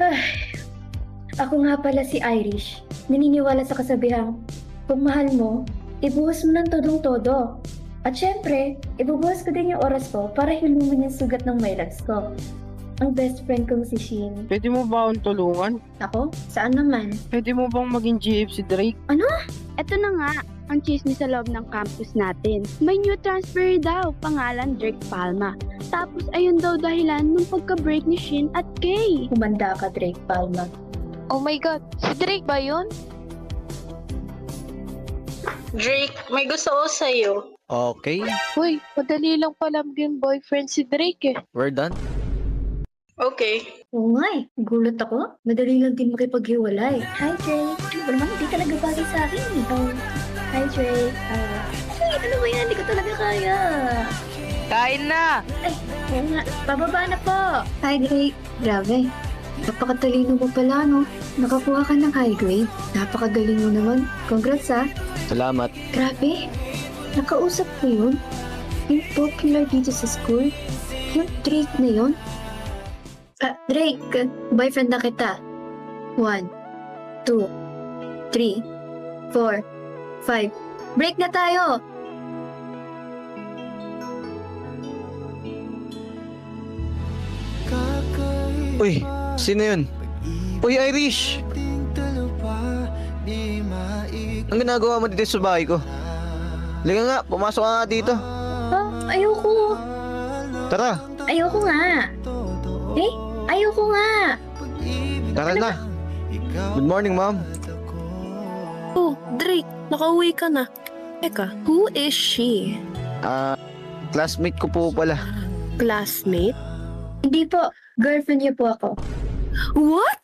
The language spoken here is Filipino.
Ay, ako nga pala si Irish. Naniniwala sa kasabihang, kung mahal mo, ibuhos mo ng todong-todo. At syempre, ibubuhos ko din yung oras ko para hilumin yung sugat ng my legs ko. Ang best friend kong si Shin. Pwede mo ba akong tulungan? Ako? Saan naman? Pwede mo bang maging GF si Drake? Eto na nga, ang chismis sa loob ng campus natin. May new transfer daw, pangalan Drake Palma. Tapos ayun daw dahilan nung pagka-break ni Shin at Kay. Humanda ka, Drake Palma. Oh my God, si Drake ba yun? Drake, may gusto ko sa'yo. Okay, Uy, madali lang pala maging boyfriend si Drake eh. we're done. Okay. Oo nga eh. Gulat ako. Madali lang din makipaghiwalay. Hi, Drake. Ano ba naman? Hindi talaga bagay sa akin eh. Hi, Drake. Ay, ano ba yan? Hindi ko talaga kaya. Kain na! Ay, oo nga. Pababa na po. Hi, Drake. Grabe. Napakatalino mo pala, no? Nakakuha ka ng high grade. Napakagaling mo naman. Congrats, ah. Salamat. Grabe. Nakausap ko yun. Yung popular dito sa school. Yung Drake na yun. Drake, boyfriend na kita. 1, 2, 3, 4, 5. Break na tayo! Uy, sino yun? Uy, Irish! Ang ginagawa mo dito sa bahay ko? Liga nga, pumasok ka nga dito. Ayoko. Tara, Ayoko nga. Eh, ayoko nga. tara na. Good morning, ma'am. Oh, Drake, nakauwi ka na. Eka, who is she? Classmate ko po pala. Classmate? Hindi po. Girlfriend niyo po ako. What?